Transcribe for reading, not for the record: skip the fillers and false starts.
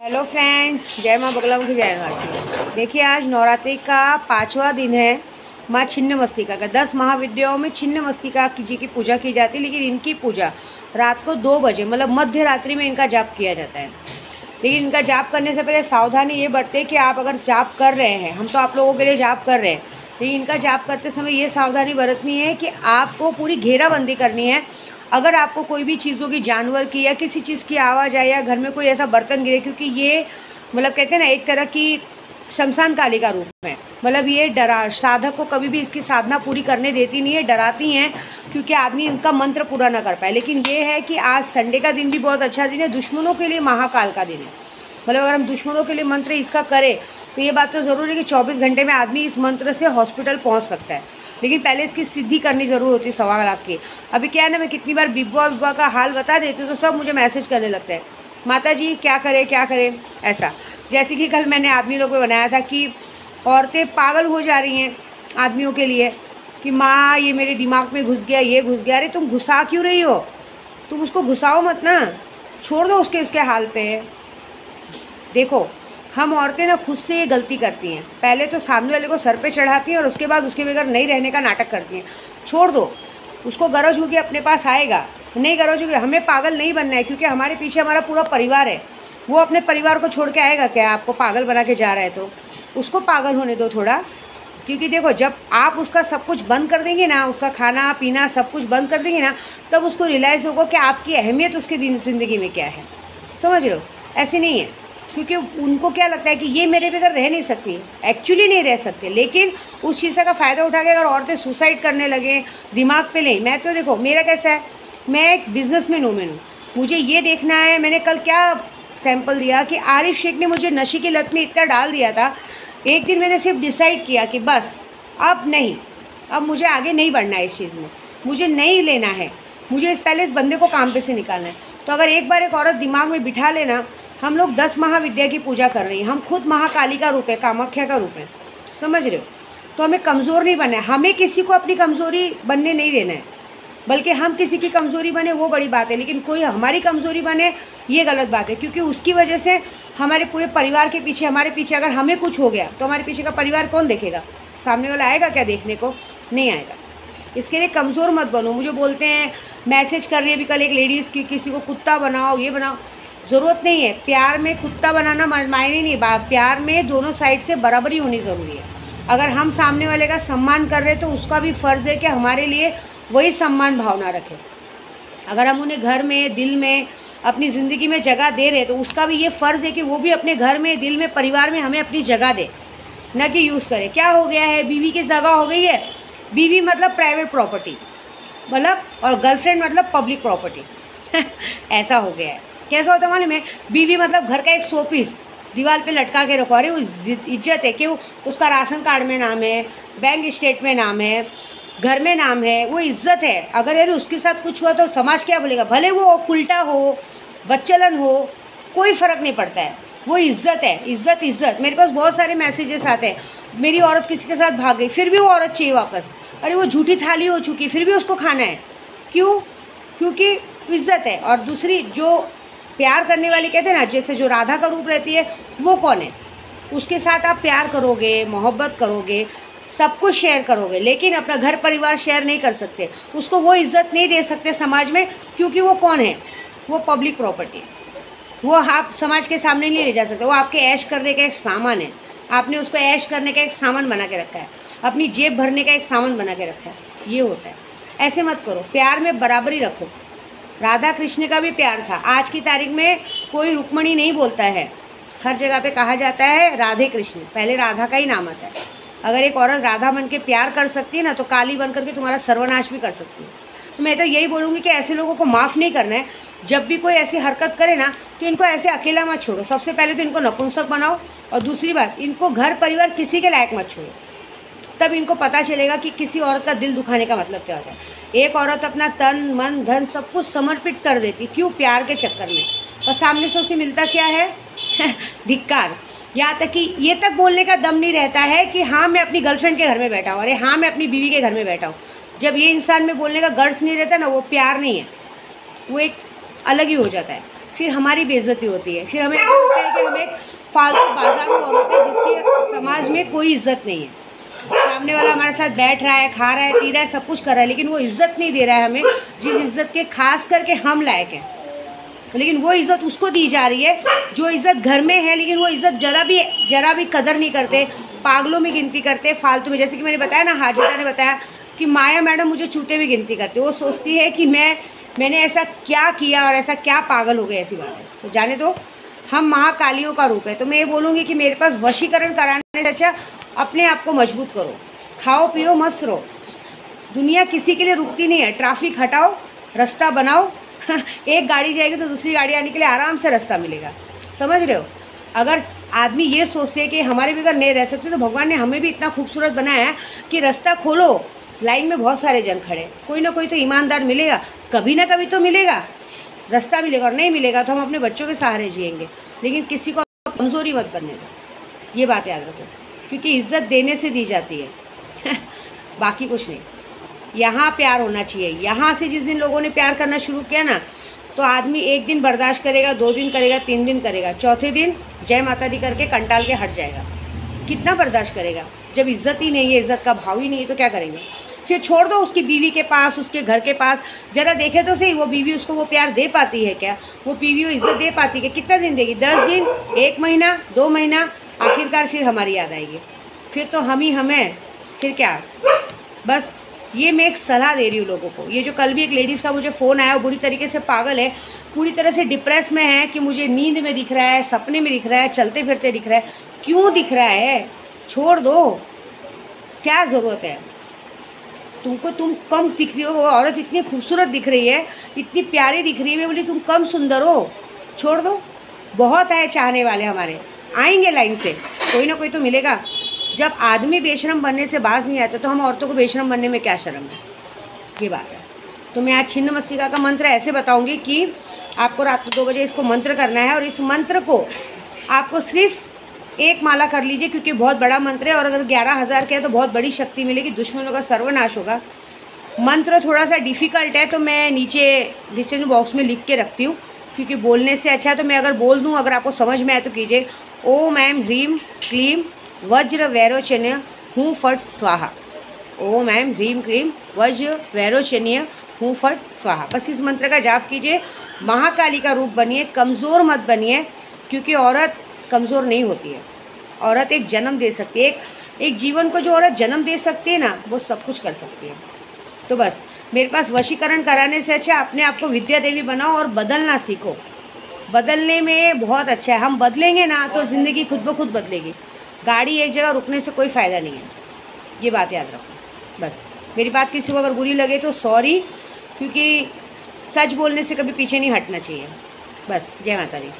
Hello friends, जय माँ बगलामुखी जय वासी। देखिए, आज नवरात्रि का 5वां दिन है। माँ छिन्नमस्तिका का 10 महाविद्याओं में छिन्नमस्तिका जी की पूजा की जाती है, लेकिन इनकी पूजा रात को 2 बजे मतलब मध्य रात्रि में इनका जाप किया जाता है। लेकिन इनका जाप करने से पहले सावधानी ये बरते कि आप अगर जाप कर रहे हैं, हम तो आप लोगों के लिए जाप कर रहे हैं, लेकिन इनका जाप करते समय ये सावधानी बरतनी है कि आपको पूरी घेराबंदी करनी है। अगर आपको कोई भी चीज़ों की, जानवर की या किसी चीज़ की आवाज़ आए या घर में कोई ऐसा बर्तन गिरे, क्योंकि ये मतलब कहते हैं ना, एक तरह की शमशान काली का रूप है। मतलब ये डरा साधक को कभी भी इसकी साधना पूरी करने देती नहीं है, डराती हैं क्योंकि आदमी इनका मंत्र पूरा ना कर पाए। लेकिन ये है कि आज संडे का दिन भी बहुत अच्छा दिन है, दुश्मनों के लिए महाकाल का दिन है। मतलब अगर हम दुश्मनों के लिए मंत्र इसका करें तो ये बात तो ज़रूर है कि 24 घंटे में आदमी इस मंत्र से हॉस्पिटल पहुँच सकता है। लेकिन पहले इसकी सिद्धि करनी ज़रूर होती है 1.25 लाख की। अभी क्या है ना, मैं कितनी बार बिब्बा का हाल बता देती हूँ तो सब मुझे मैसेज करने लगते हैं, माता जी क्या करें ऐसा। जैसे कि कल मैंने आदमी लोग पे बनाया था कि औरतें पागल हो जा रही हैं आदमियों के लिए कि माँ ये मेरे दिमाग में घुस गया, ये घुस गया। अरे तुम घुसा क्यों रही हो? तुम उसको घुसाओ मत ना, छोड़ दो उसके हाल पे। देखो, हम औरतें ना खुद से ये गलती करती हैं। पहले तो सामने वाले को सर पे चढ़ाती हैं और उसके बाद उसके बगैर नहीं रहने का नाटक करती हैं। छोड़ दो उसको, गरज होगी अपने पास आएगा, नहीं गरज होगी। हमें पागल नहीं बनना है, क्योंकि हमारे पीछे हमारा पूरा परिवार है। वो अपने परिवार को छोड़ के आएगा क्या? आपको पागल बना के जा रहा है तो उसको पागल होने दो थोड़ा। क्योंकि देखो, जब आप उसका सब कुछ बंद कर देंगे ना, उसका खाना पीना सब कुछ बंद कर देंगे ना, तब उसको रियलाइज़ होगा कि आपकी अहमियत उसकी ज़िंदगी में क्या है। समझ रहे हो? ऐसे नहीं है, क्योंकि उनको क्या लगता है कि ये मेरे बगैर रह नहीं सकती। एक्चुअली नहीं रह सकते, लेकिन उस चीज़ का फ़ायदा उठा के अगर औरतें सुसाइड करने लगे, दिमाग पे लें। मैं तो देखो, मेरा कैसा है, मैं एक बिजनेसमैन हूँ, मुझे ये देखना है। मैंने कल क्या सैंपल दिया कि आरिफ शेख ने मुझे नशे की लत में इतना डाल दिया था। एक दिन मैंने सिर्फ डिसाइड किया कि बस अब नहीं, अब मुझे आगे नहीं बढ़ना है इस चीज़ में, मुझे नहीं लेना है, मुझे पहले इस बंदे को काम पे से निकालना है। तो अगर एक बार एक औरत दिमाग में बिठा लेना, हम लोग 10 महाविद्या की पूजा कर रही हैं, हम खुद महाकाली का रूप है, कामाख्या का रूप है, समझ रहे हो? तो हमें कमज़ोर नहीं बनना है, हमें किसी को अपनी कमज़ोरी बनने नहीं देना है, बल्कि हम किसी की कमज़ोरी बने वो बड़ी बात है, लेकिन कोई हमारी कमज़ोरी बने ये गलत बात है। क्योंकि उसकी वजह से हमारे पूरे परिवार के पीछे, हमारे पीछे अगर हमें कुछ हो गया तो हमारे पीछे का परिवार कौन देखेगा? सामने वाला आएगा क्या देखने को? नहीं आएगा। इसके लिए कमज़ोर मत बनो। मुझे बोलते हैं, मैसेज कर रही है अभी कल एक लेडीज़ की, किसी को कुत्ता बनाओ, ये बनाओ। ज़रूरत नहीं है। प्यार में कुत्ता बनाना मायने नहीं, प्यार में दोनों साइड से बराबरी होनी ज़रूरी है। अगर हम सामने वाले का सम्मान कर रहे हैं तो उसका भी फ़र्ज़ है कि हमारे लिए वही सम्मान भावना रखे। अगर हम उन्हें घर में, दिल में, अपनी ज़िंदगी में जगह दे रहे हैं तो उसका भी ये फ़र्ज़ है कि वो भी अपने घर में, दिल में, परिवार में हमें अपनी जगह दे, न कि यूज़ करे। क्या हो गया है, बीवी की जगह हो गई है। बीवी मतलब प्राइवेट प्रॉपर्टी, मतलब, और गर्लफ्रेंड मतलब पब्लिक प्रॉपर्टी ऐसा हो गया है। कैसा होता है मालूम है? बीवी मतलब घर का एक शो पीस दीवार पे लटका के रखो। अरे वो इज्जत है कि उसका राशन कार्ड में नाम है, बैंक स्टेट में नाम है, घर में नाम है, वो इज्जत है। अगर यार उसके साथ कुछ हुआ तो समाज क्या बोलेगा? भले वो उल्टा हो, बच्चलन हो, कोई फ़र्क नहीं पड़ता है, वो इज्जत है। इज्जत इज्जत। मेरे पास बहुत सारे मैसेजेस आते हैं, मेरी औरत किसी के साथ भाग गई, फिर भी वो औरत चाहिए वापस। अरे वो झूठी थाली हो चुकी, फिर भी उसको खाना है। क्यों? क्योंकि इज्जत है। और दूसरी, जो प्यार करने वाली कहते हैं ना, जैसे जो राधा का रूप रहती है, वो कौन है? उसके साथ आप प्यार करोगे, मोहब्बत करोगे, सब कुछ शेयर करोगे, लेकिन अपना घर परिवार शेयर नहीं कर सकते, उसको वो इज्जत नहीं दे सकते समाज में, क्योंकि वो कौन है? वो पब्लिक प्रॉपर्टी है। वो आप समाज के सामने नहीं ले जा सकते। वो आपके ऐश करने का एक सामान है। आपने उसको ऐश करने का एक सामान बना के रखा है, अपनी जेब भरने का एक सामान बना के रखा है। ये होता है। ऐसे मत करो, प्यार में बराबरी रखो। राधा कृष्ण का भी प्यार था। आज की तारीख में कोई रुक्मणी नहीं बोलता है, हर जगह पे कहा जाता है राधे कृष्ण, पहले राधा का ही नाम आता है। अगर एक औरत राधा बन के प्यार कर सकती है ना, तो काली बन करके तुम्हारा सर्वनाश भी कर सकती है। तो मैं तो यही बोलूँगी कि ऐसे लोगों को माफ़ नहीं करना है। जब भी कोई ऐसी हरकत करे ना, तो इनको ऐसे अकेला मत छोड़ो। सबसे पहले तो इनको नपुंसक बनाओ, और दूसरी बात, इनको घर परिवार किसी के लायक मत छोड़ो। तब इनको पता चलेगा कि किसी औरत का दिल दुखाने का मतलब क्या होता है। एक औरत अपना तन, मन, धन सब कुछ समर्पित कर देती, क्यों? प्यार के चक्कर में। और सामने से उसे मिलता क्या है? धिक्कार। यहाँ तक कि ये तक बोलने का दम नहीं रहता है कि हाँ मैं अपनी गर्लफ्रेंड के घर में बैठा हूँ, अरे हाँ मैं अपनी बीवी के घर में बैठा हूँ। जब ये इंसान में बोलने का गर्ज नहीं रहता ना, वो प्यार नहीं है, वो एक अलग ही हो जाता है। फिर हमारी बेइज्जती होती है, फिर हमें ऐसा लगता है कि हम एक फालतू बाजारू औरत है जिसकी समाज में कोई इज्जत नहीं है। सामने वाला हमारे साथ बैठ रहा है, खा रहा है, पी रहा है, सब कुछ कर रहा है, लेकिन वो इज़्ज़त नहीं दे रहा है हमें जिस इज़्ज़त के खास करके हम लायक हैं। लेकिन वो इज़्ज़त उसको दी जा रही है जो इज़्ज़त घर में है, लेकिन वो इज़्ज़त जरा भी कदर नहीं करते, पागलों में गिनती करते, फालतू में। जैसे कि मैंने बताया ना, हाजिदा ने बताया कि माया मैडम मुझे चूते में गिनती करती, वो सोचती है कि मैंने ऐसा क्या किया और ऐसा क्या पागल हो गए, ऐसी बात है। तो जाने दो, हम महाकालियों का रूप है। तो मैं ये बोलूँगी कि मेरे पास वशीकरण कराने से अच्छा अपने आप को मजबूत करो, खाओ पियो मस्त रहो। दुनिया किसी के लिए रुकती नहीं है। ट्रैफिक हटाओ, रास्ता बनाओ। एक गाड़ी जाएगी तो दूसरी गाड़ी आने के लिए आराम से रास्ता मिलेगा, समझ रहे हो। अगर आदमी ये सोचते हैं कि हमारे बगैर नहीं रह सकते, तो भगवान ने हमें भी इतना खूबसूरत बनाया है कि रास्ता खोलो, लाइन में बहुत सारे जन खड़े, कोई ना कोई तो ईमानदार मिलेगा, कभी ना कभी तो मिलेगा, रास्ता मिलेगा। और नहीं मिलेगा तो हम अपने बच्चों के सहारे जिएंगे, लेकिन किसी को कमज़ोरी मत बनने दो, ये बात याद रखो, क्योंकि इज़्ज़त देने से दी जाती है बाकी कुछ नहीं। यहाँ प्यार होना चाहिए। यहाँ से जिस दिन लोगों ने प्यार करना शुरू किया ना, तो आदमी एक दिन बर्दाश्त करेगा, 2 दिन करेगा, 3 दिन करेगा, चौथे दिन जय माता दी करके कंटाल के हट जाएगा। कितना बर्दाश्त करेगा जब इज़्ज़त ही नहीं है, इज़्ज़त का भाव ही नहीं है, तो क्या करेंगे। फिर छोड़ दो उसकी बीवी के पास, उसके घर के पास, ज़रा देखे तो सही वो बीवी उसको वो प्यार दे पाती है क्या, वो बीवी वो इज़्ज़त दे पाती है। कितना दिन देगी, 10 दिन, 1 महीना, 2 महीना, आखिरकार फिर हमारी याद आएगी, फिर तो हम ही हमें, फिर क्या। बस ये मैं एक सलाह दे रही हूँ लोगों को। ये जो कल भी एक लेडीज़ का मुझे फ़ोन आया, वो बुरी तरीके से पागल है, पूरी तरह से डिप्रेस में है कि मुझे नींद में दिख रहा है, सपने में दिख रहा है, चलते फिरते दिख रहा है। क्यों दिख रहा है, छोड़ दो, क्या ज़रूरत है तुमको। तुम कम दिख रही हो, वो औरत इतनी खूबसूरत दिख रही है, इतनी प्यारी दिख रही है, मैं बोली तुम कम सुंदर हो, छोड़ दो। बहुत है चाहने वाले हमारे, आएंगे लाइन से, कोई ना कोई तो मिलेगा। जब आदमी बेशरम बनने से बाज नहीं आता, तो हम औरतों को बेशरम बनने में क्या शर्म है, ये बात है। तो मैं आज छिन्न मस्तिका का मंत्र ऐसे बताऊंगी कि आपको रात को 2 बजे इसको मंत्र करना है, और इस मंत्र को आपको सिर्फ 1 माला कर लीजिए, क्योंकि बहुत बड़ा मंत्र है, और अगर 11,000 के है तो बहुत बड़ी शक्ति मिलेगी, दुश्मनों का सर्वनाश होगा। मंत्र थोड़ा सा डिफ़िकल्ट है, तो मैं नीचे डिस्क्रिप्शन बॉक्स में लिख के रखती हूँ, क्योंकि बोलने से अच्छा है तो मैं अगर बोल दूँ, अगर आपको समझ में आए तो कीजिए। ओम ऐं ह्रीं क्लीं वज्र वैरोचन्य हूँ फट स्वाहा। ओम ऐं ह्रीं क्लीं वज्र वैरोचन्य हूँ फट स्वाहा। बस इस मंत्र का जाप कीजिए, महाकाली का रूप बनिए, कमज़ोर मत बनिए, क्योंकि औरत कमज़ोर नहीं होती है। औरत एक जन्म दे सकती है, एक जीवन को जो औरत जन्म दे सकती है ना, वो सब कुछ कर सकती है। तो बस मेरे पास वशीकरण कराने से अच्छा अपने आप को विद्या देवी बनाओ और बदलना सीखो। बदलने में बहुत अच्छा है, हम बदलेंगे ना तो ज़िंदगी खुद ब खुद बदलेगी। गाड़ी एक जगह रुकने से कोई फ़ायदा नहीं है, ये बात याद रखो। बस मेरी बात किसी को अगर बुरी लगे तो सॉरी, क्योंकि सच बोलने से कभी पीछे नहीं हटना चाहिए। बस जय माता दी।